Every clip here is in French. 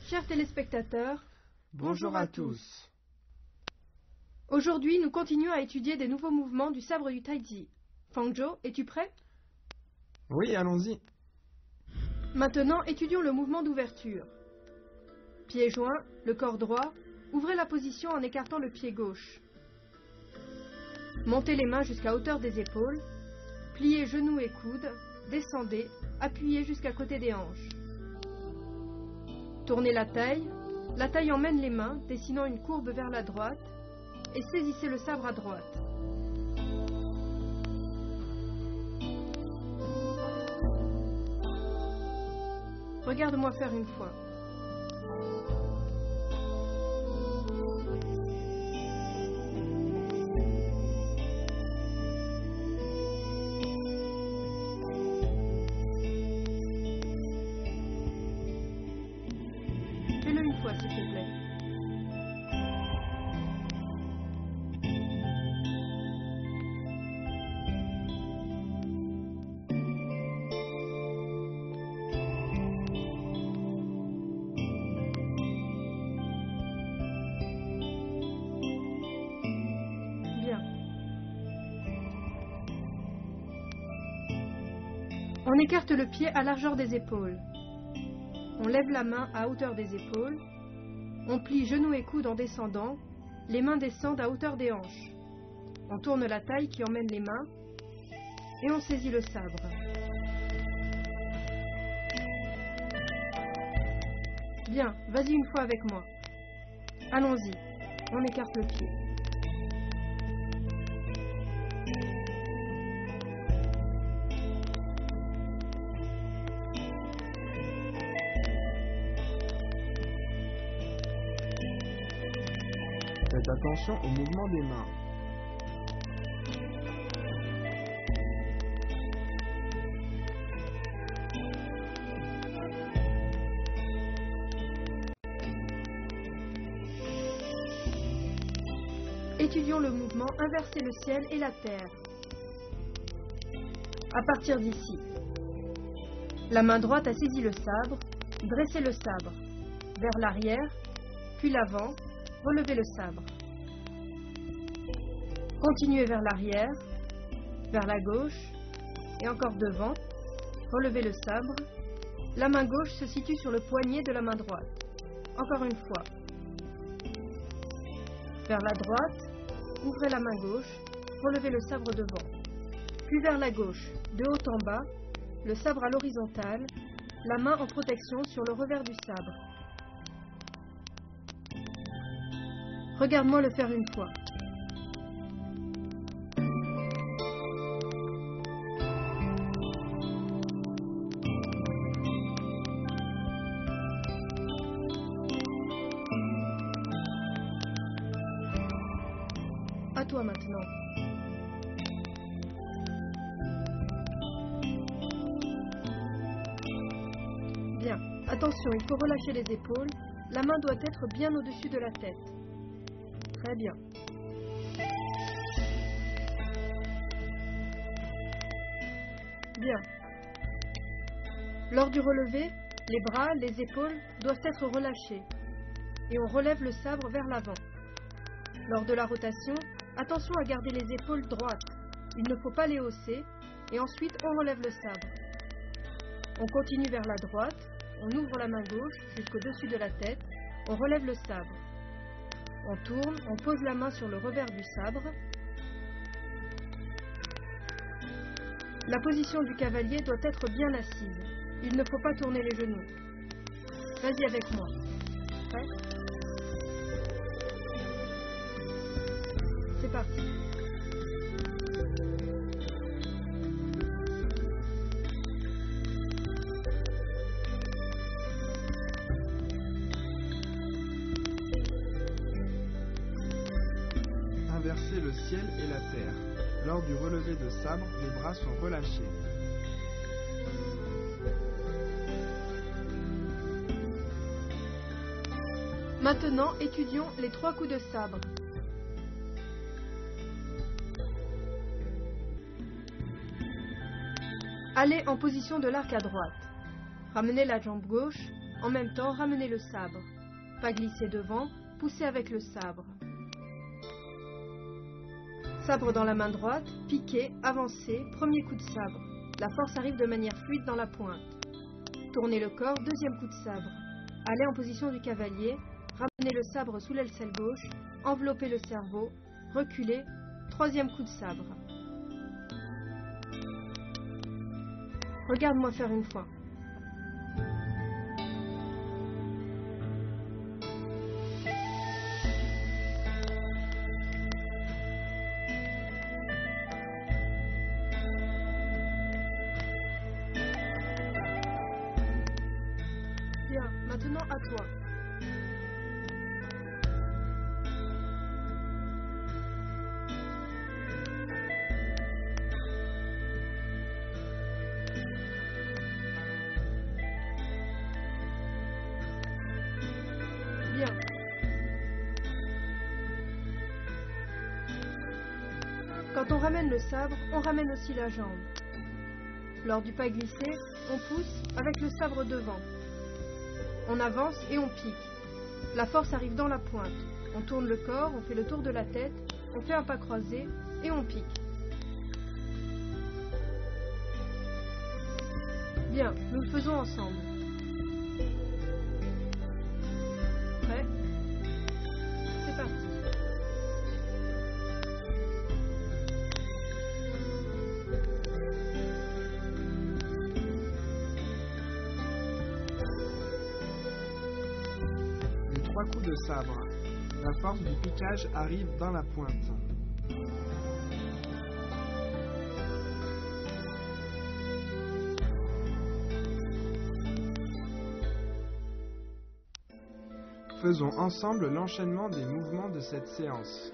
Chers téléspectateurs, bonjour à tous. Aujourd'hui, nous continuons à étudier des nouveaux mouvements du sabre du Taiji. Fangzhou, es-tu prêt? Oui, allons-y. Maintenant, étudions le mouvement d'ouverture. Pied joint, le corps droit, ouvrez la position en écartant le pied gauche. Montez les mains jusqu'à hauteur des épaules, pliez genoux et coudes, descendez, appuyez jusqu'à côté des hanches. Tournez la taille emmène les mains, dessinant une courbe vers la droite, et saisissez le sabre à droite. Regarde-moi faire une fois. Fais-le une fois, s'il te plaît. Bien. On écarte le pied à largeur des épaules. On lève la main à hauteur des épaules. On plie genoux et coudes en descendant. Les mains descendent à hauteur des hanches. On tourne la taille qui emmène les mains. Et on saisit le sabre. Bien, vas-y une fois avec moi. Allons-y. On écarte le pied. Faites attention au mouvement des mains. Étudions le mouvement inverser le ciel et la terre. À partir d'ici, la main droite a saisi le sabre, dressez le sabre, vers l'arrière, puis l'avant, relevez le sabre. Continuez vers l'arrière, vers la gauche, et encore devant, relevez le sabre. La main gauche se situe sur le poignet de la main droite. Encore une fois. Vers la droite, ouvrez la main gauche, relevez le sabre devant. Puis vers la gauche, de haut en bas, le sabre à l'horizontale, la main en protection sur le revers du sabre. Regarde-moi le faire une fois. À toi maintenant. Bien, attention, il faut relâcher les épaules. La main doit être bien au-dessus de la tête. Très bien. Bien. Lors du relevé, les bras, les épaules doivent être relâchés. Et on relève le sabre vers l'avant. Lors de la rotation, attention à garder les épaules droites. Il ne faut pas les hausser. Et ensuite, on relève le sabre. On continue vers la droite. On ouvre la main gauche jusqu'au-dessus de la tête. On relève le sabre. On tourne, on pose la main sur le revers du sabre. La position du cavalier doit être bien assise. Il ne faut pas tourner les genoux. Vas-y avec moi. Prêt? C'est parti. Inverser le ciel et la terre. Lors du relevé de sabre, les bras sont relâchés. Maintenant, étudions les 3 coups de sabre. Allez en position de l'arc à droite. Ramenez la jambe gauche, En même temps, ramenez le sabre. Pas glisser devant, poussez avec le sabre. Sabre dans la main droite, piquez, avancez, premier coup de sabre. La force arrive de manière fluide dans la pointe. Tournez le corps, deuxième coup de sabre. Allez en position du cavalier, ramenez le sabre sous l'aisselle gauche, enveloppez le cerveau, reculez, troisième coup de sabre. Regarde-moi faire une fois. Bien, maintenant à toi. Bien. Quand on ramène le sabre, on ramène aussi la jambe. Lors du pas glissé, on pousse avec le sabre devant. On avance et on pique. La force arrive dans la pointe. On tourne le corps, on fait le tour de la tête, on fait un pas croisé et on pique. Bien, nous le faisons ensemble. Prêt? C'est parti. Les 3 coups de sabre. La force du piquage arrive dans la pointe. Faisons ensemble l'enchaînement des mouvements de cette séance.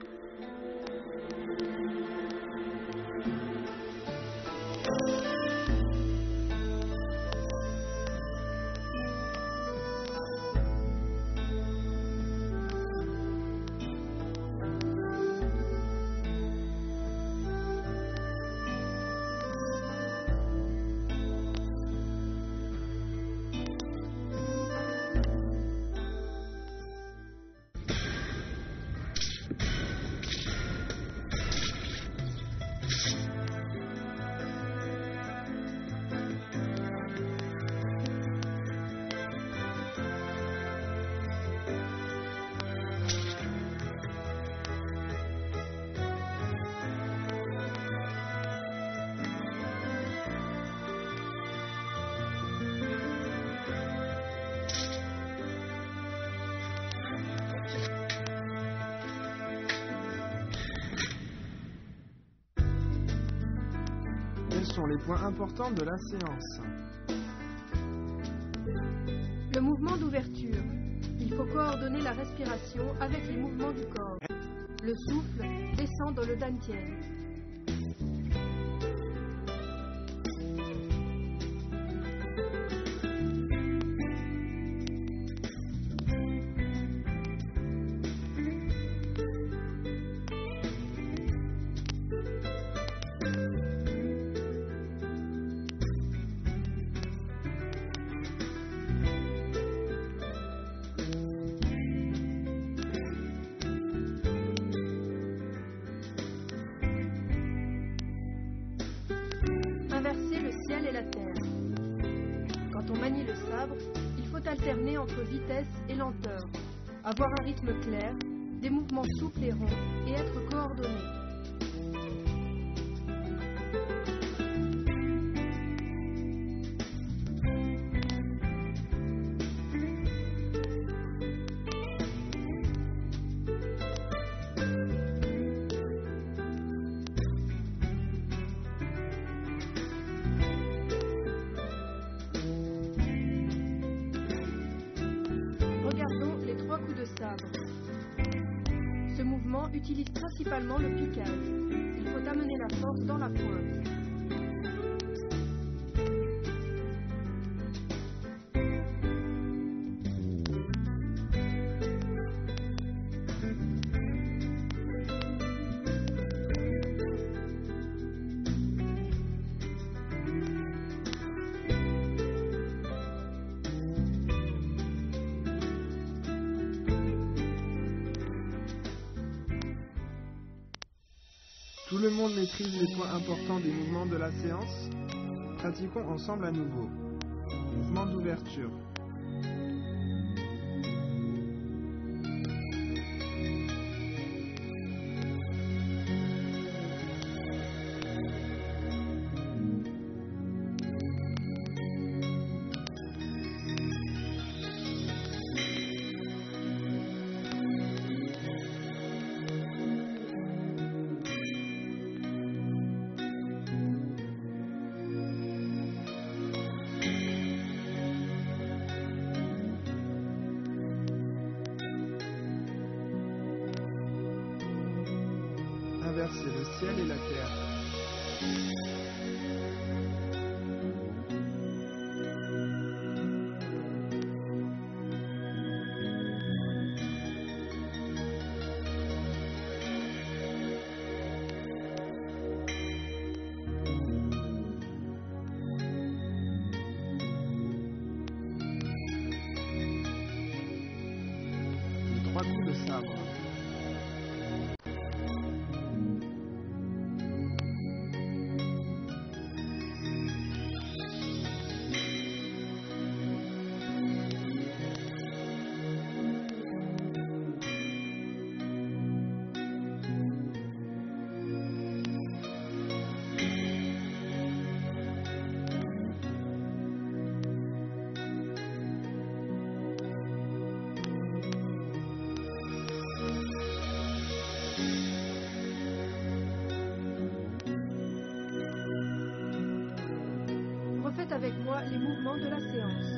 Quels sont les points importants de la séance? Le mouvement d'ouverture. Il faut coordonner la respiration avec les mouvements du corps. Le souffle descend dans le dantian. Inverser le ciel et la terre. Quand on manie le sabre, il faut alterner entre vitesse et lenteur, avoir un rythme clair, des mouvements souples et ronds et être coordonné. Regardons les 3 coups de sabre. Ce mouvement utilise principalement le piquage. Il faut amener la force dans la pointe. Tout le monde maîtrise les points importants des mouvements de la séance? Pratiquons ensemble à nouveau. Mouvement d'ouverture. Inverser le ciel et la terre. Les 3 coups de sabre. Refaites avec moi les mouvements de la séance.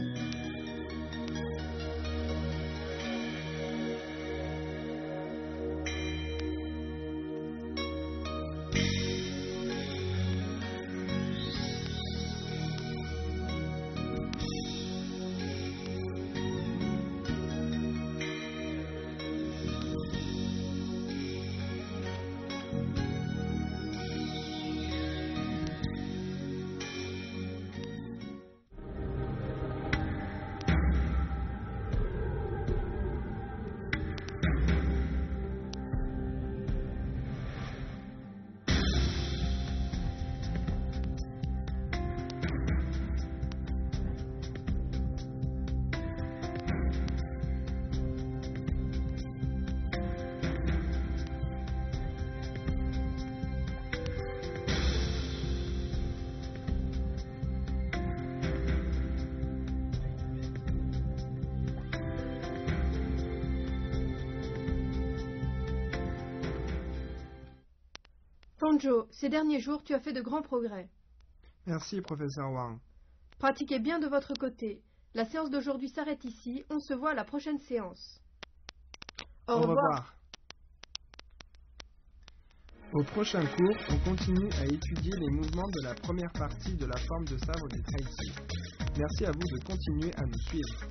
Tonjo, ces derniers jours, tu as fait de grands progrès. Merci, professeur Wang. Pratiquez bien de votre côté. La séance d'aujourd'hui s'arrête ici. On se voit à la prochaine séance. Au revoir. Au prochain cours, on continue à étudier les mouvements de la première partie de la forme de sabre du Tai Chi. Merci à vous de continuer à nous suivre.